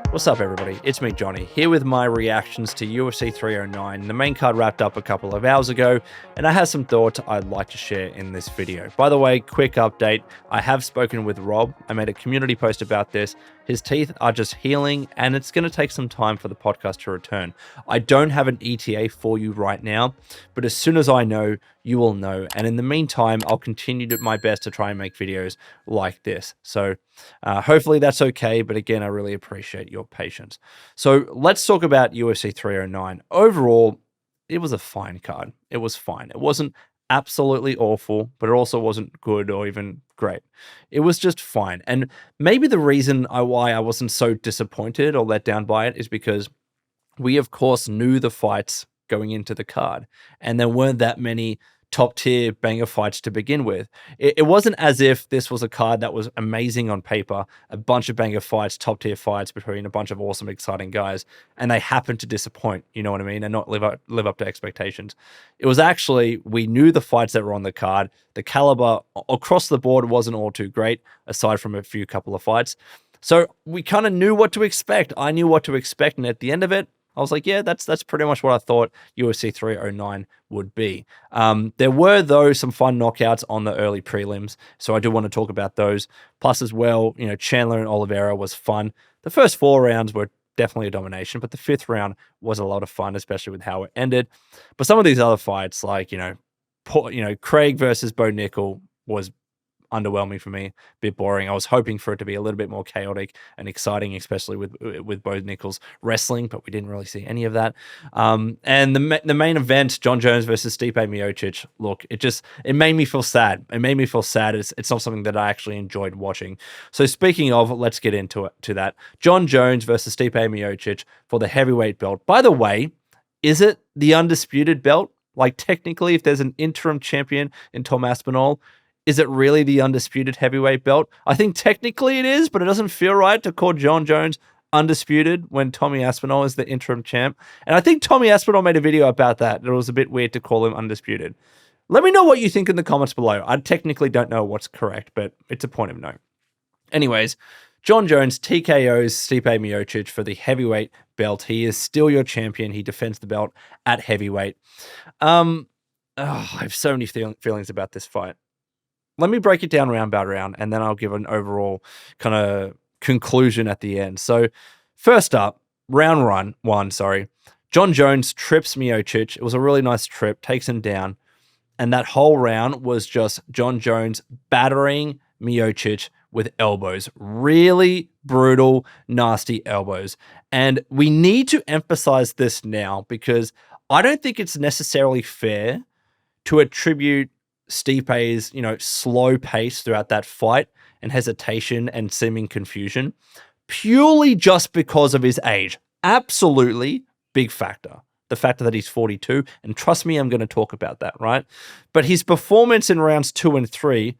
What's up, everybody? It's me, Johnny, here with my reactions to UFC 309. The main card wrapped up a couple of hours ago, and I have some thoughts I'd like to share in this video. By the way, quick update. I have spoken with Rob. I made a community post about this. His teeth are just healing, and it's going to take some time for the podcast to return. I don't have an ETA for you right now, but as soon as I know, you will know. And in the meantime, I'll continue to my best to try and make videos like this. So hopefully that's okay. But again, I really appreciate your patience. So let's talk about UFC 309. Overall, it was a fine card. It was fine. It wasn't absolutely awful, but it also wasn't good or even great. It was just fine. And maybe the reason why I wasn't so disappointed or let down by it is because we, of course, knew the fights going into the card, and there weren't that many top tier banger fights to begin with. It wasn't as if this was a card that was amazing on paper, a bunch of banger fights, top tier fights between a bunch of awesome, exciting guys, and they happened to disappoint, you know what I mean, and not live up to expectations. It was actually, we knew the fights that were on the card. The caliber across the board wasn't all too great, aside from a couple of fights. So we kind of knew what to expect. I knew what to expect, and at the end of it, I was like, yeah, that's pretty much what I thought UFC 309 would be. There were, though, some fun knockouts on the early prelims, so I do want to talk about those. Plus, as well, you know, Chandler and Oliveira was fun. The first 4 rounds were definitely a domination, but the 5th round was a lot of fun, especially with how it ended. But some of these other fights, like, Craig versus Bo Nickal was underwhelming for me, a bit boring. I was hoping for it to be a little bit more chaotic and exciting, especially with Bo Nickal's wrestling, but we didn't really see any of that. And the main event, Jon Jones versus Stipe Miocic, look, it made me feel sad. It made me feel sad. It's not something that I actually enjoyed watching. So speaking of, let's get into that. Jon Jones versus Stipe Miocic for the heavyweight belt. By the way, is it the undisputed belt? Like, technically, if there's an interim champion in Tom Aspinall, is it really the undisputed heavyweight belt? I think technically it is, but it doesn't feel right to call Jon Jones undisputed when Tommy Aspinall is the interim champ. And I think Tommy Aspinall made a video about that. It was a bit weird to call him undisputed. Let me know what you think in the comments below. I technically don't know what's correct, but it's a point of note. Anyways, Jon Jones TKOs Stipe Miocic for the heavyweight belt. He is still your champion. He defends the belt at heavyweight. I have so many feelings about this fight. Let me break it down round by round, and then I'll give an overall kind of conclusion at the end. So first up, round one, Jon Jones trips Miocic. It was a really nice trip, takes him down, and that whole round was just Jon Jones battering Miocic with elbows. Really brutal, nasty elbows. And we need to emphasize this now because I don't think it's necessarily fair to attribute Stipe's, slow pace throughout that fight and hesitation and seeming confusion purely just because of his age. Absolutely big factor. The factor that he's 42, and trust me, I'm going to talk about that, right? But his performance in rounds 2 and 3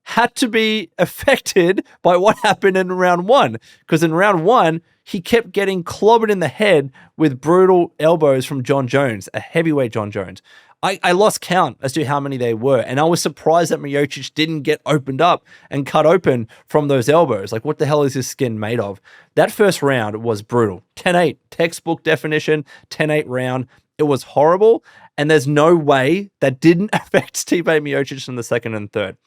had to be affected by what happened in round 1, because in round 1, he kept getting clobbered in the head with brutal elbows from Jon Jones, a heavyweight Jon Jones. I lost count as to how many they were, and I was surprised that Miocic didn't get opened up and cut open from those elbows. Like, what the hell is his skin made of? That first round was brutal. 10-8, textbook definition, 10-8 round. It was horrible, and there's no way that didn't affect Stipe Miocic in the second and third.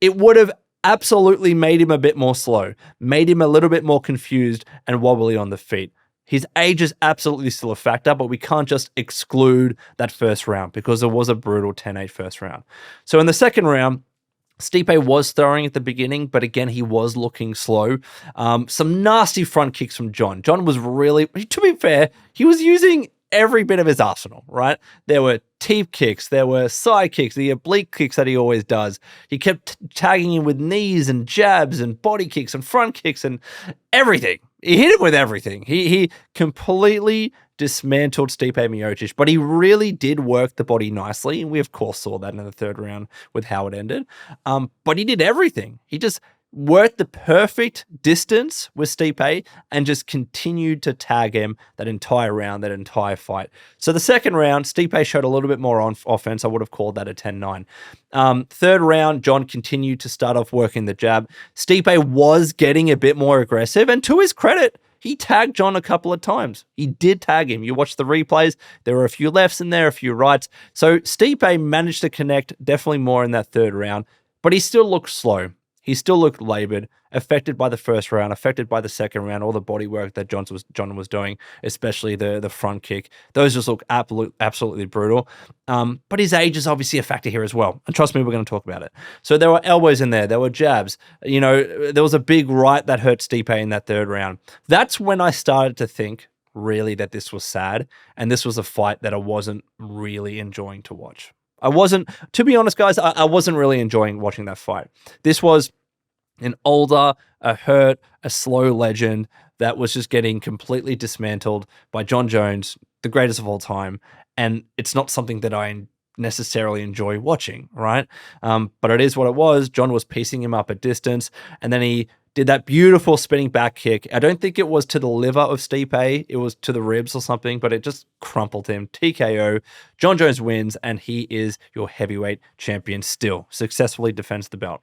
It would have absolutely made him a bit more slow, made him a little bit more confused and wobbly on the feet. His age is absolutely still a factor, but we can't just exclude that first round because it was a brutal 10-8 first round. So in the second round, Stipe was throwing at the beginning, but again, he was looking slow. Some nasty front kicks from Jon. Jon was really, to be fair, he was using every bit of his arsenal, right? There were teep kicks, there were side kicks, the oblique kicks that he always does. He kept tagging him with knees and jabs and body kicks and front kicks and everything. He hit it with everything. He completely dismantled Stipe Miocic, but he really did work the body nicely. And we, of course, saw that in the third round with how it ended. But he did everything. He just worked the perfect distance with Stipe and just continued to tag him that entire round, that entire fight. So the second round, Stipe showed a little bit more on offense. I would have called that a 10-9. Third round, Jon continued to start off working the jab. Stipe was getting a bit more aggressive, and to his credit, he tagged John a couple of times. He did tag him. You watch the replays, there were a few lefts in there, a few rights. So Stipe managed to connect definitely more in that third round, but he still looked slow. He still looked labored, affected by the first round, affected by the second round, all the body work that John was doing, especially the front kick. Those just look absolutely brutal. But his age is obviously a factor here as well. And trust me, we're going to talk about it. So there were elbows in there. There were jabs. You know, there was a big right that hurt Stipe in that third round. That's when I started to think, really, that this was sad. And this was a fight that I wasn't really enjoying to watch. I wasn't, to be honest, guys, I wasn't really enjoying watching that fight. This was an older, a hurt, a slow legend that was just getting completely dismantled by Jon Jones, the greatest of all time. And it's not something that I necessarily enjoy watching, right? But it is what it was. Jon was piecing him up at distance, and then he did that beautiful spinning back kick. I don't think it was to the liver of Stipe. It was to the ribs or something, but it just crumpled him. TKO. Jon Jones wins, and he is your heavyweight champion still. Successfully defends the belt.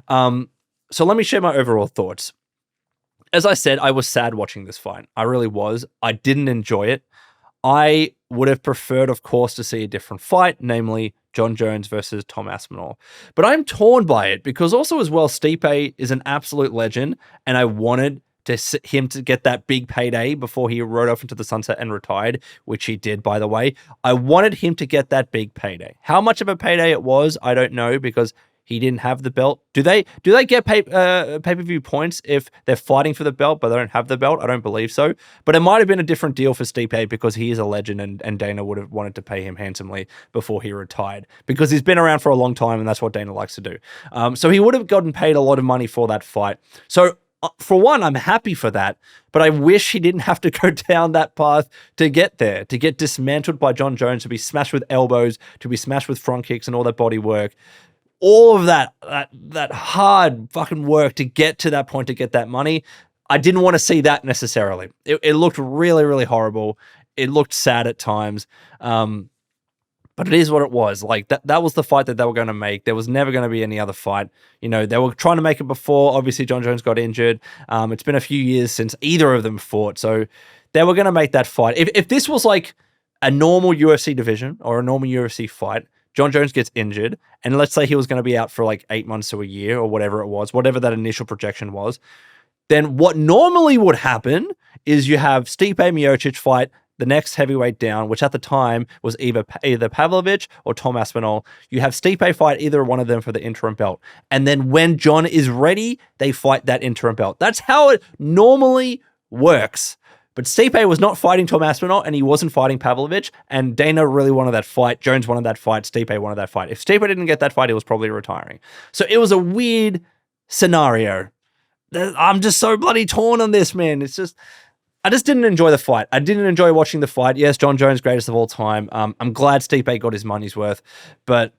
So let me share my overall thoughts. As I said, I was sad watching this fight. I really was. I didn't enjoy it. I would have preferred, of course, to see a different fight, namely Jon Jones versus Tom Aspinall. But I'm torn by it because also as well, Stipe is an absolute legend, and I wanted him to get that big payday before he rode off into the sunset and retired, which he did, by the way. I wanted him to get that big payday. How much of a payday it was, I don't know, because he didn't have the belt. Do they get pay-per-view points if they're fighting for the belt, but they don't have the belt? I don't believe so. But it might have been a different deal for Stipe because he is a legend, and Dana would have wanted to pay him handsomely before he retired because he's been around for a long time, and that's what Dana likes to do. So he would have gotten paid a lot of money for that fight. So for one, I'm happy for that, but I wish he didn't have to go down that path to get there, to get dismantled by Jon Jones, to be smashed with elbows, to be smashed with front kicks and all that body work. All of that hard fucking work to get to that point, to get that money. I didn't want to see that necessarily. It looked really, really horrible. It looked sad at times. But it is what it was. Like that was the fight that they were going to make. There was never going to be any other fight. You know, they were trying to make it before. Obviously, Jon Jones got injured. It's been a few years since either of them fought. So they were going to make that fight. If this was like a normal UFC division or a normal UFC fight, Jon Jones gets injured, and let's say he was going to be out for like 8 months to a year or whatever it was, whatever that initial projection was, then what normally would happen is you have Stipe Miocic fight the next heavyweight down, which at the time was either Pavlovich or Tom Aspinall. You have Stipe fight either one of them for the interim belt. And then when Jon is ready, they fight that interim belt. That's how it normally works. But Stipe was not fighting Tom Aspinall, and he wasn't fighting Pavlovich, and Dana really wanted that fight. Jones wanted that fight. Stipe wanted that fight. If Stipe didn't get that fight, he was probably retiring. So it was a weird scenario. I'm just so bloody torn on this, man. It's just, I just didn't enjoy the fight. I didn't enjoy watching the fight. Yes, Jon Jones, greatest of all time. I'm glad Stipe got his money's worth, but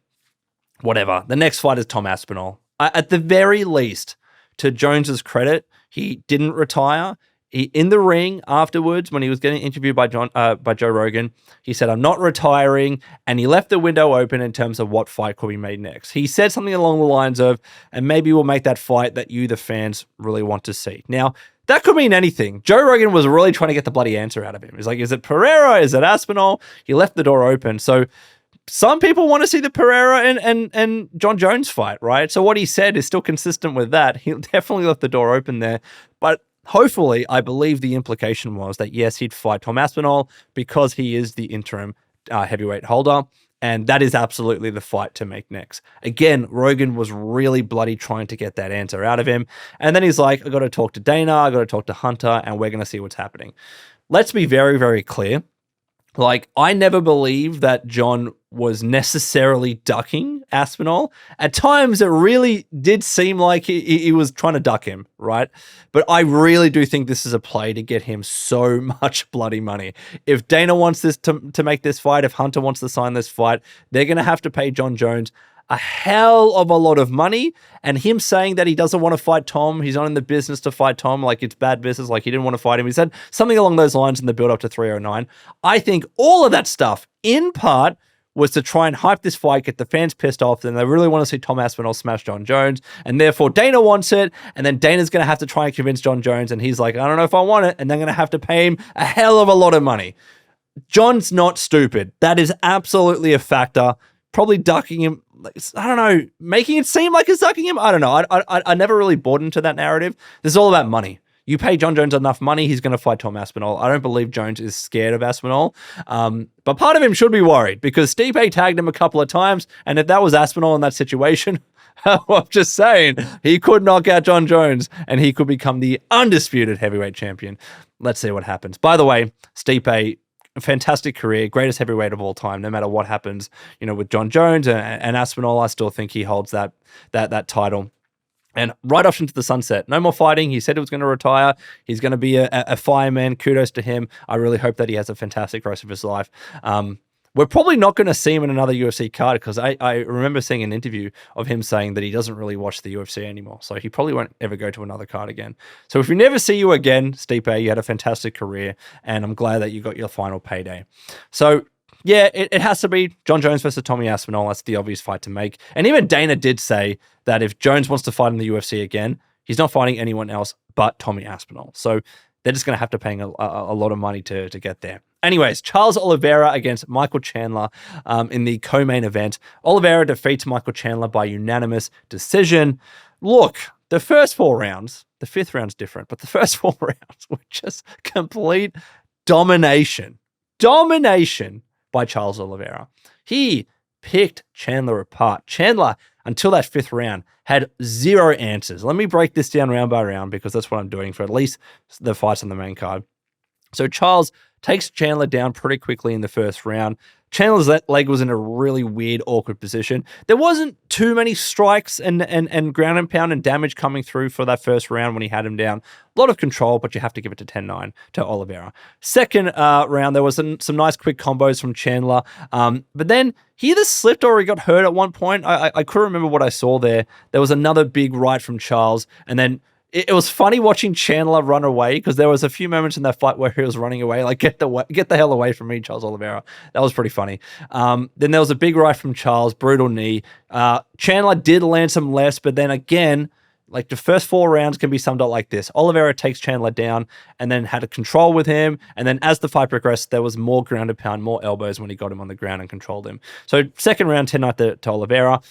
whatever. The next fight is Tom Aspinall. At the very least, to Jones's credit, he didn't retire. In the ring afterwards, when he was getting interviewed by Joe Rogan, he said, "I'm not retiring," and he left the window open in terms of what fight could be made next. He said something along the lines of, "And maybe we'll make that fight that you, the fans, really want to see." Now, that could mean anything. Joe Rogan was really trying to get the bloody answer out of him. He's like, is it Pereira? Is it Aspinall? He left the door open. So some people want to see the Pereira and Jon Jones fight, right? So what he said is still consistent with that. He definitely left the door open there, but hopefully, I believe the implication was that, yes, he'd fight Tom Aspinall because he is the interim heavyweight holder, and that is absolutely the fight to make next. Again, Rogan was really bloody trying to get that answer out of him, and then he's like, I got to talk to Dana, I got to talk to Hunter, and we're going to see what's happening. Let's be very, very clear. Like, I never believed that Jon was necessarily ducking Aspinall. At times, it really did seem like he was trying to duck him, right? But I really do think this is a play to get him so much bloody money. If Dana wants this to make this fight, if Hunter wants to sign this fight, they're going to have to pay Jon Jones a hell of a lot of money, and him saying that he doesn't want to fight Tom, he's not in the business to fight Tom, like it's bad business, like he didn't want to fight him. He said something along those lines in the build-up to 309. I think all of that stuff, in part, was to try and hype this fight, get the fans pissed off, and they really want to see Tom Aspinall smash Jon Jones, and therefore Dana wants it, and then Dana's going to have to try and convince Jon Jones, and he's like, I don't know if I want it, and they're going to have to pay him a hell of a lot of money. Jon's not stupid. That is absolutely a factor. Probably ducking him, I don't know, making it seem like he's ducking him. I don't know. I never really bought into that narrative. This is all about money. You pay Jon Jones enough money, he's going to fight Tom Aspinall. I don't believe Jones is scared of Aspinall. But part of him should be worried because Stipe tagged him a couple of times. And if that was Aspinall in that situation, I'm just saying, he could knock out Jon Jones and he could become the undisputed heavyweight champion. Let's see what happens. By the way, Stipe, fantastic career, greatest heavyweight of all time, no matter what happens, with Jon Jones and Aspinall, I still think he holds that title. And right off into the sunset. No more fighting. He said he was going to retire. He's going to be a fireman. Kudos to him. I really hope that he has a fantastic rest of his life. We're probably not going to see him in another UFC card because I remember seeing an interview of him saying that he doesn't really watch the UFC anymore. So he probably won't ever go to another card again. So if we never see you again, Stipe, you had a fantastic career and I'm glad that you got your final payday. So yeah, it has to be Jon Jones versus Tommy Aspinall. That's the obvious fight to make. And even Dana did say that if Jones wants to fight in the UFC again, he's not fighting anyone else but Tommy Aspinall. So they're just going to have to pay a lot of money to get there. Anyways, Charles Oliveira against Michael Chandler in the co-main event. Oliveira defeats Michael Chandler by unanimous decision. Look, the first 4 rounds, the 5th round's different, but the first 4 rounds were just complete domination. Domination by Charles Oliveira. He picked Chandler apart. Chandler, until that 5th round, had 0 answers. Let me break this down round by round because that's what I'm doing for at least the fights on the main card. So Charles takes Chandler down pretty quickly in the first round. Chandler's leg was in a really weird, awkward position. There wasn't too many strikes and ground and pound and damage coming through for that first round when he had him down. A lot of control, but you have to give it to 10-9 to Oliveira. Second round, there was some nice quick combos from Chandler. But then he either slipped or he got hurt at one point. I couldn't remember what I saw there. There was another big right from Charles, and then it was funny watching Chandler run away because there was a few moments in that fight where he was running away, like get the hell away from me, Charles Oliveira. That was pretty funny. Then there was a big right from Charles, brutal knee. Chandler did land some lefts, but then again, like the first 4 rounds can be summed up like this. Oliveira takes Chandler down and then had a control with him. And then as the fight progressed, there was more ground and pound, more elbows when he got him on the ground and controlled him. So second round, 10-9 to Oliveira.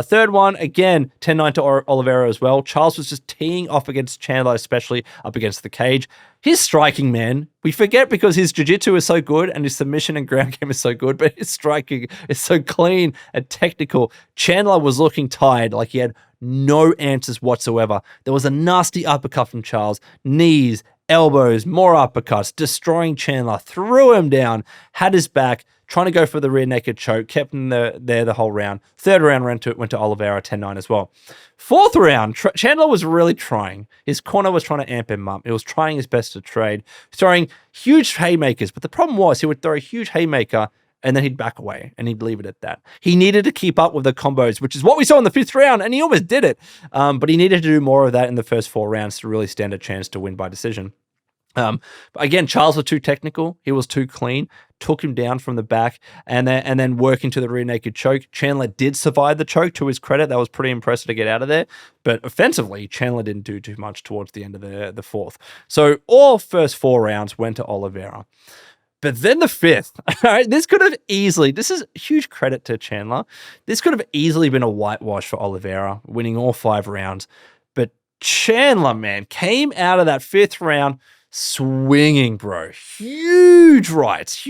Third one, again, 10-9 to Oliveira as well. Charles was just teeing off against Chandler, especially up against the cage. His striking, man, we forget because his jiu-jitsu is so good and his submission and ground game is so good, but his striking is so clean and technical. Chandler was looking tired, like he had no answers whatsoever. There was a nasty uppercut from Charles, knees, elbows, more uppercuts, destroying Chandler, threw him down, had his back, trying to go for the rear naked choke, kept him there the whole round. Third round went to Oliveira, 10-9 as well. Fourth round, Chandler was really trying. His corner was trying to amp him up. He was trying his best to trade, throwing huge haymakers. But the problem was he would throw a huge haymaker and then he'd back away and he'd leave it at that. He needed to keep up with the combos, which is what we saw in the 5th round, and he almost did it. But he needed to do more of that in the first 4 rounds to really stand a chance to win by decision. But again, Charles was too technical. He was too clean. Took him down from the back and then work into the rear naked choke. Chandler did survive the choke, to his credit. That was pretty impressive to get out of there. But offensively, Chandler didn't do too much towards the end of the 4th. So all first 4 rounds went to Oliveira. But then the 5th, all right, this is huge credit to Chandler. This could have easily been a whitewash for Oliveira, winning all 5 rounds. But Chandler, man, came out of that 5th round swinging, bro. Huge rights,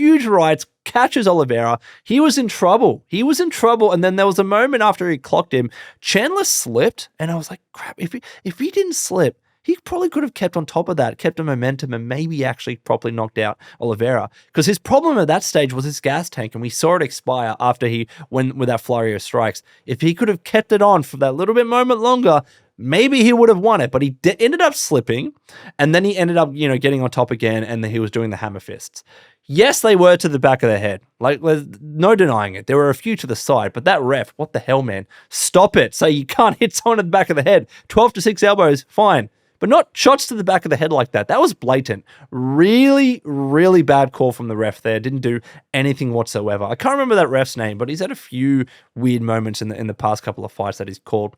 catches Oliveira. He was in trouble. And then there was a moment after he clocked him, Chandler slipped. And I was like, crap, if he didn't slip, he probably could have kept on top of that, kept a momentum, and maybe actually properly knocked out Oliveira. Because his problem at that stage was his gas tank, and we saw it expire after he went with that flurry of strikes. If he could have kept it on for that little bit moment longer, maybe he would have won it. But he ended up slipping, and then he ended up, getting on top again, and then he was doing the hammer fists. Yes, they were to the back of the head. Like, there's no denying it. There were a few to the side, but that ref, what the hell, man? Stop it. So you can't hit someone in the back of the head. 12-6 elbows, fine. but not shots to the back of the head like that. That was blatant. Really, really bad call from the ref there. Didn't do anything whatsoever. I can't remember that ref's name, but he's had a few weird moments in the past couple of fights that he's called.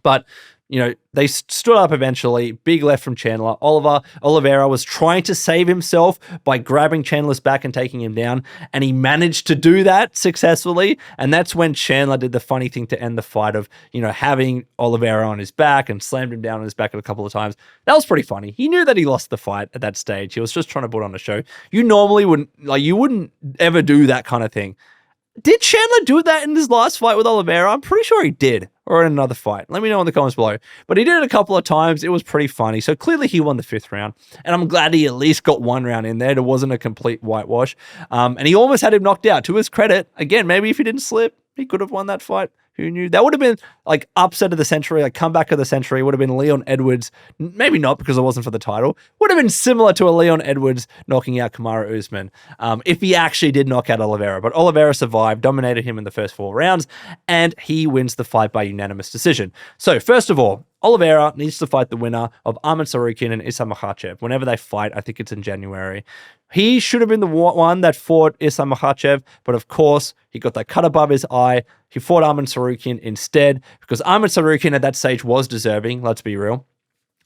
But, you know, they stood up eventually. Big left from Chandler. Oliveira was trying to save himself by grabbing Chandler's back and taking him down, and he managed to do that successfully. And that's when Chandler did the funny thing to end the fight of, you know, having Oliveira on his back and slammed him down on his back a couple of times. That was pretty funny. He knew that he lost the fight at that stage. He was just trying to put on a show. You normally wouldn't, like, you wouldn't ever do that kind of thing. Did Chandler do that in his last fight with Oliveira? I'm pretty sure he did, or in another fight. Let me know in the comments below. But he did it a couple of times. It was pretty funny. So clearly he won the 5th round. And I'm glad he at least got 1 round in there. It wasn't a complete whitewash. And he almost had him knocked out. To his credit, again, maybe if he didn't slip, he could have won that fight. Who knew? That would have been like upset of the century, like comeback of the century. Would have been Leon Edwards. Maybe not because it wasn't for the title. Would have been similar to a Leon Edwards knocking out Kamaru Usman if he actually did knock out Oliveira. But Oliveira survived, dominated him in the first 4 rounds, and he wins the fight by unanimous decision. So first of all, Oliveira needs to fight the winner of Arman Tsarukyan and Islam Makhachev. Whenever they fight, I think it's in January. He should have been the one that fought Islam Makhachev, but of course, he got that cut above his eye. He fought Arman Tsarukyan instead, because Arman Tsarukyan at that stage was deserving, let's be real.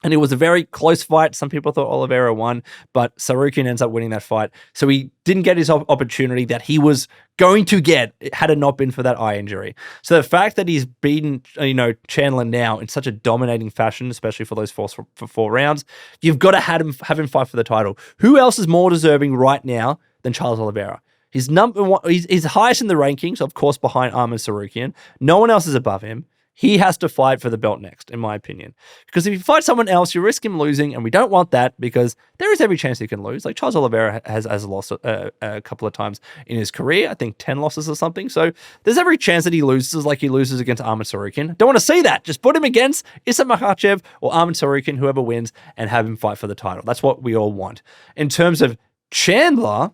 And it was a very close fight. Some people thought Oliveira won, but Tsarukyan ends up winning that fight. So he didn't get his opportunity that he was going to get had it not been for that eye injury. So the fact that he's beaten, you know, Chandler now in such a dominating fashion, especially for those for 4 rounds, you've got to have him fight for the title. Who else is more deserving right now than Charles Oliveira? He's number 1. He's highest in the rankings, of course, behind Arman Tsarukyan. No one else is above him. He has to fight for the belt next, in my opinion. Because if you fight someone else, you risk him losing, and we don't want that because there is every chance he can lose. Like Charles Oliveira has lost a couple of times in his career, I think 10 losses or something. So there's every chance that he loses, like he loses against Arman Tsarukyan. Don't want to see that. Just put him against Islam Makhachev or Arman Tsarukyan, whoever wins, and have him fight for the title. That's what we all want. In terms of Chandler,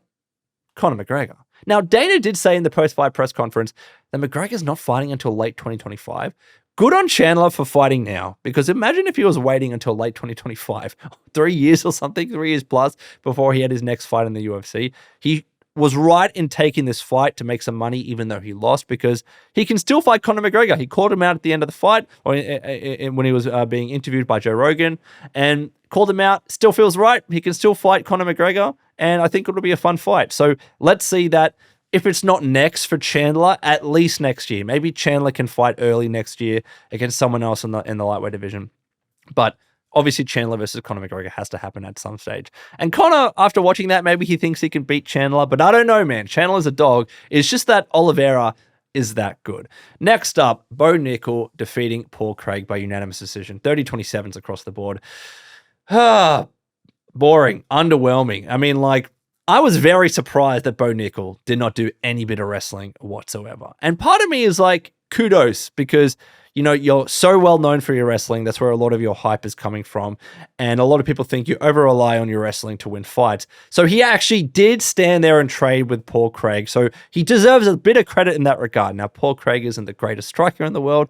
Conor McGregor. Now, Dana did say in the post-fight press conference that McGregor's not fighting until late 2025. Good on Chandler for fighting now, because imagine if he was waiting until late 2025, 3 years or something, 3 years plus, before he had his next fight in the UFC. He was right in taking this fight to make some money, even though he lost, because he can still fight Conor McGregor. He called him out at the end of the fight, or when he was being interviewed by Joe Rogan, and called him out. Still feels right. He can still fight Conor McGregor, and I think it'll be a fun fight. So let's see that. If it's not next for Chandler, at least next year. Maybe Chandler can fight early next year against someone else in the lightweight division. But obviously Chandler versus Conor McGregor has to happen at some stage. And Conor, after watching that, maybe he thinks he can beat Chandler, but I don't know, man. Chandler's a dog. It's just that Oliveira is that good. Next up, Bo Nickal defeating Paul Craig by unanimous decision. 30-27s across the board. Boring. Underwhelming. I mean, like, I was very surprised that Bo Nickal did not do any bit of wrestling whatsoever. And part of me is like, kudos, because, you know, you're so well known for your wrestling. That's where a lot of your hype is coming from. And a lot of people think you over rely on your wrestling to win fights. So he actually did stand there and trade with Paul Craig. So he deserves a bit of credit in that regard. Now, Paul Craig isn't the greatest striker in the world.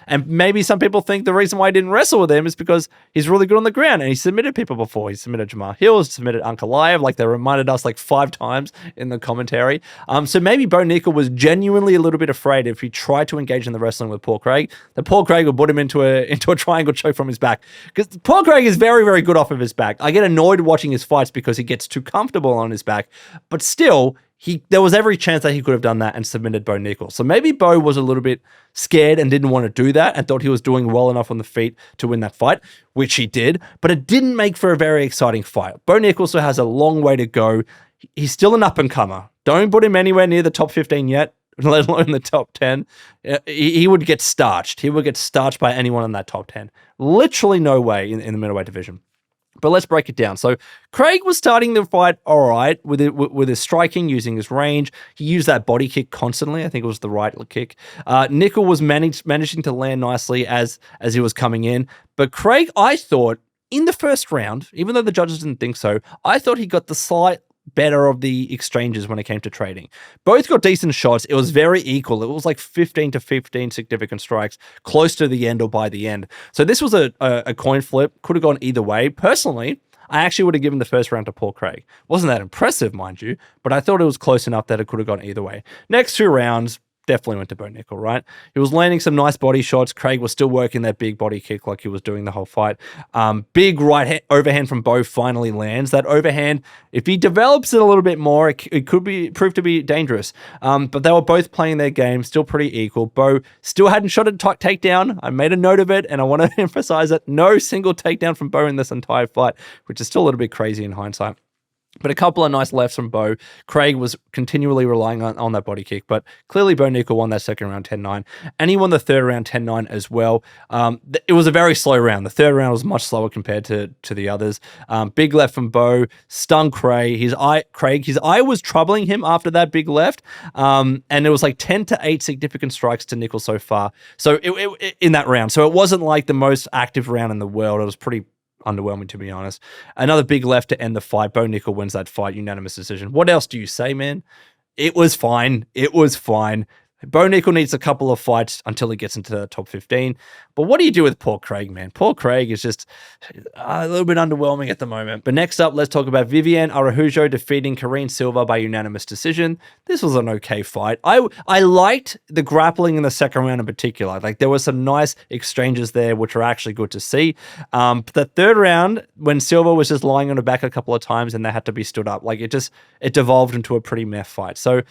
And maybe some people think the reason why he didn't wrestle with him is because he's really good on the ground and he submitted people before. He submitted Jamar Hill, submitted Ankalaev, like they reminded us like 5 times in the commentary. So maybe Bo Nickal was genuinely a little bit afraid if he tried to engage in the wrestling with Paul Craig, that Paul Craig would put him into a triangle choke from his back. Because Paul Craig is very, very good off of his back. I get annoyed watching his fights because he gets too comfortable on his back. But still, there was every chance that he could have done that and submitted Bo Nickal. So maybe Bo was a little bit scared and didn't want to do that and thought he was doing well enough on the feet to win that fight, which he did. But it didn't make for a very exciting fight. Bo Nickal still has a long way to go. He's still an up-and-comer. Don't put him anywhere near the top 15 yet, let alone the top 10. He would get starched. He would get starched by anyone in that top 10. Literally no way in the middleweight division. But let's break it down. So Craig was starting the fight all right with his striking, using his range. He used that body kick constantly. I think it was the right kick. Nickal was managing to land nicely as he was coming in. But Craig, I thought, in the first round, even though the judges didn't think so, I thought he got the better of the exchanges when it came to trading. Both got decent shots. It was very equal. It was like 15 to 15 significant strikes close to the end or by the end. So this was a coin flip. Could have gone either way. Personally, I actually would have given the first round to Paul Craig. Wasn't that impressive, mind you, but I thought it was close enough that it could have gone either way. Next 2 rounds, definitely went to Bo Nickal, right? He was landing some nice body shots. Craig was still working that big body kick like he was doing the whole fight. Big overhand from Bo finally lands. That overhand, if he develops it a little bit more, it could prove to be dangerous. But they were both playing their game, still pretty equal. Bo still hadn't shot a takedown. I made a note of it, and I want to emphasize it. No single takedown from Bo in this entire fight, which is still a little bit crazy in hindsight. But a couple of nice lefts from Bo. Craig was continually relying on that body kick, but clearly Bo Nickal won that second round 10-9, and he won the third round 10-9 as well. It was a very slow round. The third round was much slower compared to the others. Big left from Bo, stung Craig. His eye was troubling him after that big left, and it was like 10 to 8 significant strikes to Nickal so far. So it in that round. So it wasn't like the most active round in the world. It was pretty underwhelming, to be honest. Another big left to end the fight. Bo Nickal wins that fight, unanimous decision. What else do you say, man? It was fine. It was fine. Bo Nickal needs a couple of fights until he gets into the top 15. But what do you do with Paul Craig, man? Paul Craig is just a little bit underwhelming at the moment. But next up, let's talk about Viviane Araujo defeating Karine Silva by unanimous decision. This was an okay fight. I liked the grappling in the second round in particular. Like, there were some nice exchanges there, which were actually good to see. But the third round, when Silva was just lying on her back a couple of times and they had to be stood up, like it devolved into a pretty meh fight. So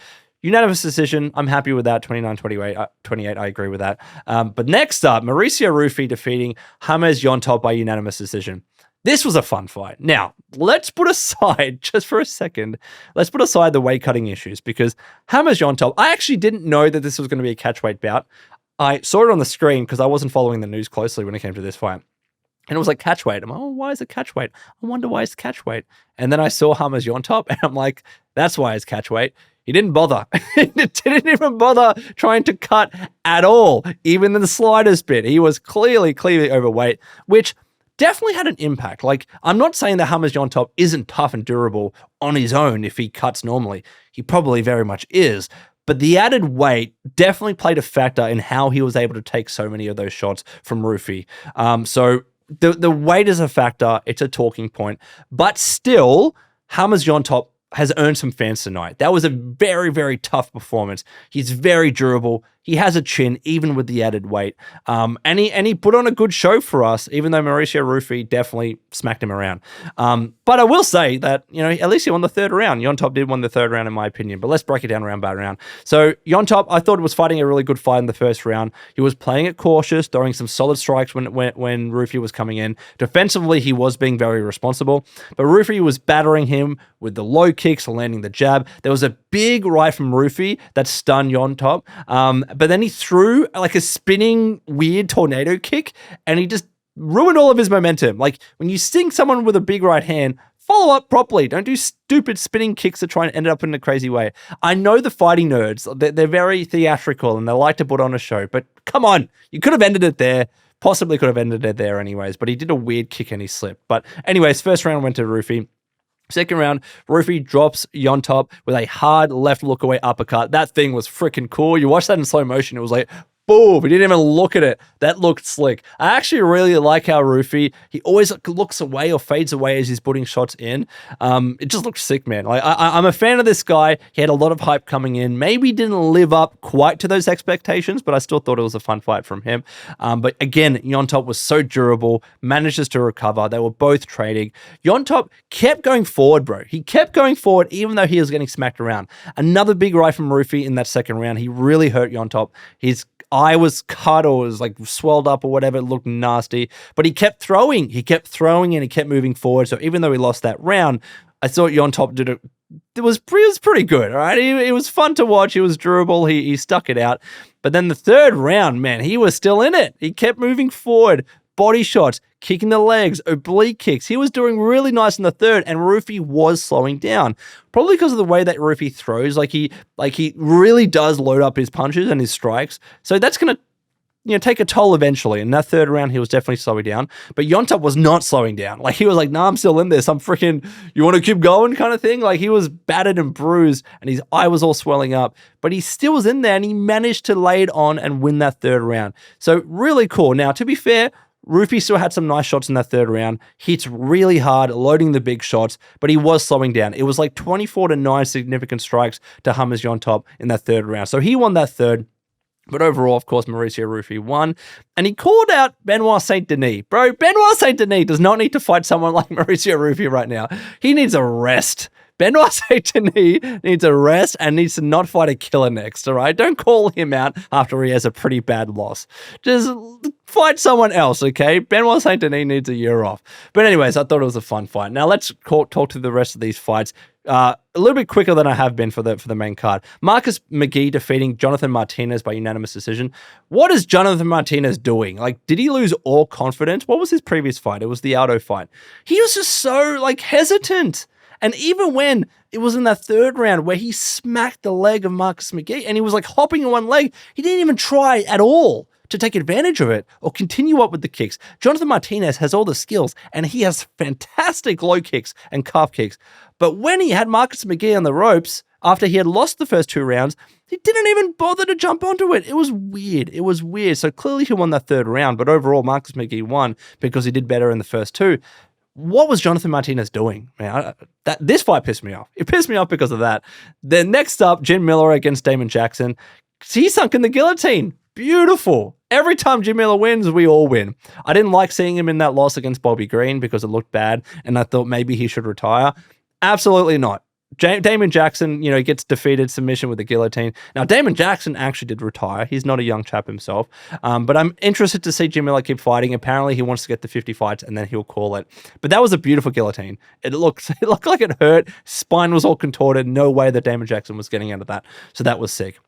unanimous decision. I'm happy with that. 29-28. I agree with that. But next up, Mauricio Ruffy defeating Hafez Llontop by unanimous decision. This was a fun fight. Now, let's put aside, just for a second, let's put aside the weight cutting issues, because Hafez Llontop, I actually didn't know that this was going to be a catchweight bout. I saw it on the screen because I wasn't following the news closely when it came to this fight. And it was like catchweight. I'm like, oh, why is it catchweight? I wonder why it's catchweight. And then I saw Hafez Llontop, and I'm like, that's why it's catchweight. He didn't bother. He didn't even bother trying to cut at all, even in the slightest bit. He was clearly overweight, which definitely had an impact. Like, I'm not saying that Hafez Llontop isn't tough and durable on his own if he cuts normally. He probably very much is. But the added weight definitely played a factor in how he was able to take so many of those shots from Ruffy. So the weight is a factor. It's a talking point. But still, Hafez Llontop has earned some fans tonight. That was a very, very tough performance. He's very durable. He has a chin, even with the added weight. And he put on a good show for us, even though Mauricio Ruffy definitely smacked him around. But I will say that, at least he won the third round. Llontop did win the third round, in my opinion. But let's break it down round by round. So Llontop, I thought, was fighting a really good fight in the first round. He was playing it cautious, throwing some solid strikes when Ruffy was coming in. Defensively, he was being very responsible. But Ruffy was battering him with the low kicks, landing the jab. There was a big right from Ruffy that stunned Llontop. But then he threw like a spinning weird tornado kick, and he just ruined all of his momentum. Like, when you sting someone with a big right hand, follow up properly. Don't do stupid spinning kicks that try and end up in a crazy way. I know the fighting nerds, they're very theatrical and they like to put on a show, but come on, you could have ended it there. Possibly could have ended it there anyways, but he did a weird kick and he slipped. But anyways, first round went to Ruffy. Second round, Ruffy drops Llontop with a hard left look away uppercut. That thing was freaking cool. You watch that in slow motion, it was like, boom, he didn't even look at it. That looked slick. I actually really like how Ruffy, he always looks away or fades away as he's putting shots in. It just looks sick, man. Like, I'm a fan of this guy. He had a lot of hype coming in. Maybe didn't live up quite to those expectations, but I still thought it was a fun fight from him. But again, Llontop was so durable, manages to recover. They were both trading. Llontop kept going forward, bro. He kept going forward even though he was getting smacked around. Another big right from Ruffy in that second round. He really hurt Llontop. His eye was cut or was like swelled up or whatever. It looked nasty, but he kept throwing and he kept moving forward. So even though he lost that round, I thought Llontop did it. It was pretty good. All right. It was fun to watch. He was durable. He stuck it out. But then the third round, man, he was still in it. He kept moving forward, body shots, kicking the legs, oblique kicks. He was doing really nice in the third, and Ruffy was slowing down. Probably because of the way that Ruffy throws. Like he really does load up his punches and his strikes. So that's going to, take a toll eventually. In that third round, he was definitely slowing down. But Llontop was not slowing down. Like, he was like, nah, I'm still in this. I'm freaking, you want to keep going kind of thing? Like, he was battered and bruised and his eye was all swelling up. But he still was in there and he managed to lay it on and win that third round. So really cool. Now, to be fair, Ruffy still had some nice shots in that third round. Hits really hard, loading the big shots, but he was slowing down. It was like 24-9 significant strikes to Hummer's Llontop in that third round. So he won that third. But overall, of course, Mauricio Ruffy won. And he called out Benoit Saint Denis. Bro, Benoit Saint Denis does not need to fight someone like Mauricio Ruffy right now. He needs a rest. Benoit Saint Denis needs a rest and needs to not fight a killer next, all right? Don't call him out after he has a pretty bad loss. Just fight someone else, okay? Benoit Saint Denis needs a year off. But anyways, I thought it was a fun fight. Now let's talk to the rest of these fights. A little bit quicker than I have been for the main card. McGhee defeating Jonathan Martinez by unanimous decision. What is Jonathan Martinez doing? Like, did he lose all confidence? What was his previous fight? It was the Aldo fight. He was just so, like, hesitant. And even when it was in that third round where he smacked the leg of McGhee and he was like hopping on one leg, he didn't even try at all to take advantage of it or continue up with the kicks. Jonathan Martinez has all the skills and he has fantastic low kicks and calf kicks. But when he had McGhee on the ropes, after he had lost the first two rounds, he didn't even bother to jump onto it. It was weird. It was weird. So clearly he won that third round, but overall McGhee won because he did better in the first two. What was Jonathan Martinez doing? Man, this fight pissed me off. It pissed me off because of that. Then next up, Jim Miller against Damon Jackson. He sunk in the guillotine. Beautiful. Every time Jim Miller wins, we all win. I didn't like seeing him in that loss against Bobby Green because it looked bad, and I thought maybe he should retire. Absolutely not. Damon Jackson, gets defeated submission with the guillotine. Now, Damon Jackson actually did retire. He's not a young chap himself. But I'm interested to see Jim Miller keep fighting. Apparently, he wants to get to 50 fights, and then he'll call it. But that was a beautiful guillotine. It looked like it hurt. Spine was all contorted. No way that Damon Jackson was getting out of that. So that was sick.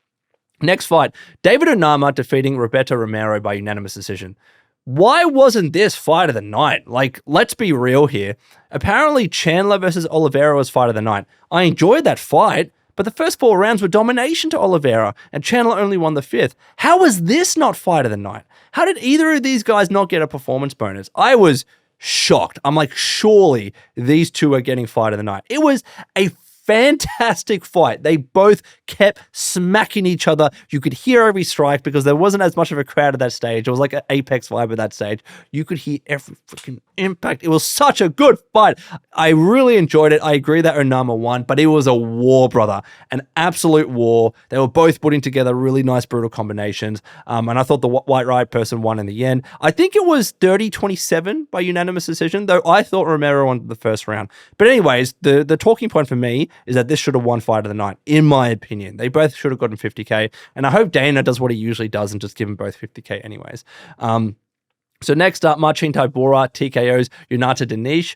Next fight, David Onama defeating Roberto Romero by unanimous decision. Why wasn't this fight of the night? Like, let's be real here. Apparently, Chandler versus Oliveira was fight of the night. I enjoyed that fight, but the first 4 rounds were domination to Oliveira, and Chandler only won the 5th. How was this not fight of the night? How did either of these guys not get a performance bonus? I was shocked. I'm like, surely these two are getting fight of the night. It was a fantastic fight. They both kept smacking each other. You could hear every strike because there wasn't as much of a crowd at that stage. It was like an Apex vibe at that stage. You could hear every freaking impact. It was such a good fight. I really enjoyed it. I agree that Onama won, but it was a war, brother. An absolute war. They were both putting together really nice, brutal combinations. And I thought the white right person won in the end. I think it was 30-27 by unanimous decision, though I thought Romero won the first round. But anyways, the talking point for me is that this should have won fight of the night, in my opinion. They both should have gotten 50K, and I hope Dana does what he usually does and just give them both 50K anyways. So next up, Marcin Tybura, TKOs, Jhonata Diniz.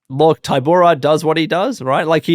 Look, Tybura does what he does, right? Like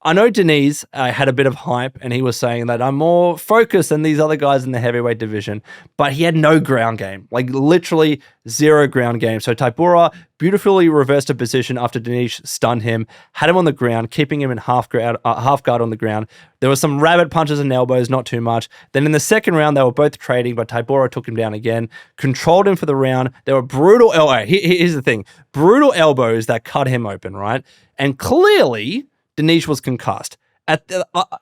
I know Diniz had a bit of hype and he was saying that I'm more focused than these other guys in the heavyweight division, but he had no ground game, like literally 0 ground game. So Tybura beautifully reversed a position after Diniz stunned him, had him on the ground, keeping him in half guard on the ground. There were some rabbit punches and elbows, not too much. Then in the second round, they were both trading, but Tybura took him down again, controlled him for the round. There were brutal here's the thing, brutal elbows that cut him open, right? And clearly, Diniz was concussed.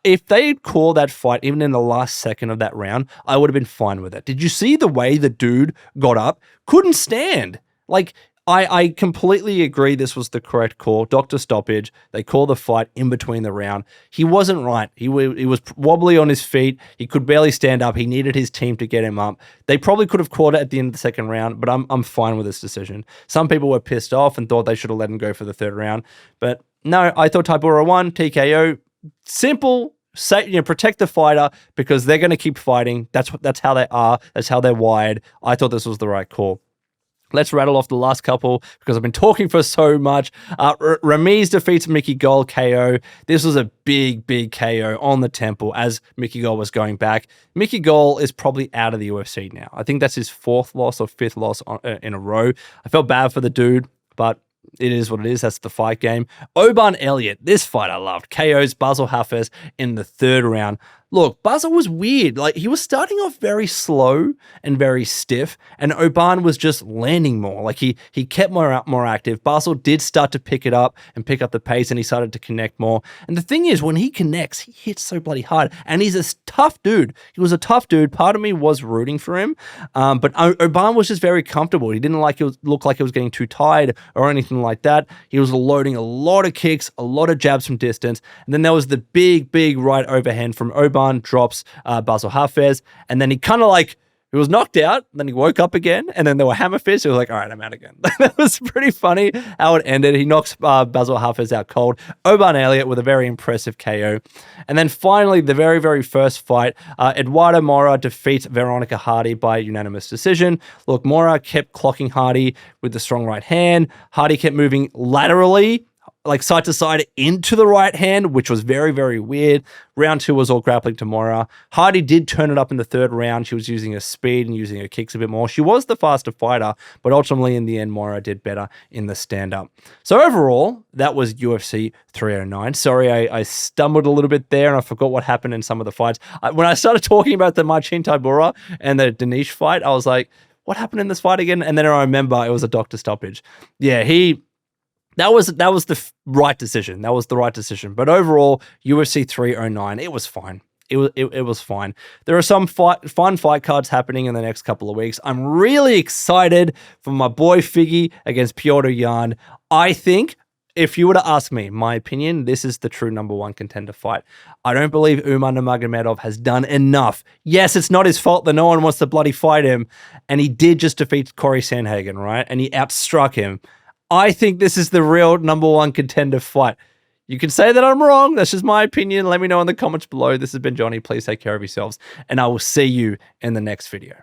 If they had called that fight even in the last second of that round, I would have been fine with it. Did you see the way the dude got up? Couldn't stand. Like, I completely agree this was the correct call. Doctor stoppage. They called the fight in between the round. He wasn't right. He was wobbly on his feet. He could barely stand up. He needed his team to get him up. They probably could have called it at the end of the second round, but I'm fine with this decision. Some people were pissed off and thought they should have let him go for the third round, but no, I thought Tybura won, TKO. Simple, say, protect the fighter because they're going to keep fighting. That's how they are. That's how they're wired. I thought this was the right call. Let's rattle off the last couple because I've been talking for so much. Ramiz defeats Gall KO. This was a big, big KO on the temple as Gall was going back. Gall is probably out of the UFC now. I think that's his 4th loss or 5th loss in a row. I felt bad for the dude, but it is what it is. That's the fight game. Oban Elliot. This fight I loved. KOs Basil Hafez in the 3rd round. Look, Basil was weird. Like, he was starting off very slow and very stiff, and Oban was just landing more. Like, he kept more active. Basil did start to pick it up and pick up the pace, and he started to connect more. And the thing is, when he connects, he hits so bloody hard. And he's a tough dude. He was a tough dude. Part of me was rooting for him. But Oban was just very comfortable. He didn't look like he was getting too tired or anything like that. He was loading a lot of kicks, a lot of jabs from distance. And then there was the big right overhand from Oban, drops Basil Hafez, and then he kind of like, he was knocked out, then he woke up again, and then there were hammer fists. He was like, all right, I'm out again. That was pretty funny how it ended. He knocks Basil Hafez out cold. Oban Elliot with a very impressive KO. And then finally, the very first fight, Eduardo Mora defeats Veronica Hardy by unanimous decision. Look, Mora kept clocking Hardy with the strong right hand. Hardy kept moving laterally, like side to side into the right hand, which was very weird. Round 2 was all grappling to Mora. Hardy did turn it up in the third round. She was using her speed and using her kicks a bit more. She was the faster fighter, but ultimately in the end, Mora did better in the stand-up. So overall, that was UFC 309. Sorry, I stumbled a little bit there and I forgot what happened in some of the fights. When I started talking about the Marcin Tybura and the Diniz fight, I was like, what happened in this fight again? And then I remember it was a doctor stoppage. Yeah, That was the right decision. That was the right decision. But overall, UFC 309, it was fine. It was fine. There are some fun fight cards happening in the next couple of weeks. I'm really excited for my boy Figgy against Petr Yan. I think, if you were to ask me, my opinion, this is the true #1 contender fight. I don't believe Umar Nurmagomedov has done enough. Yes, it's not his fault that no one wants to bloody fight him. And he did just defeat Corey Sandhagen, right? And he outstruck him. I think this is the real #1 contender fight. You can say that I'm wrong. That's just my opinion. Let me know in the comments below. This has been Johnny. Please take care of yourselves, and I will see you in the next video.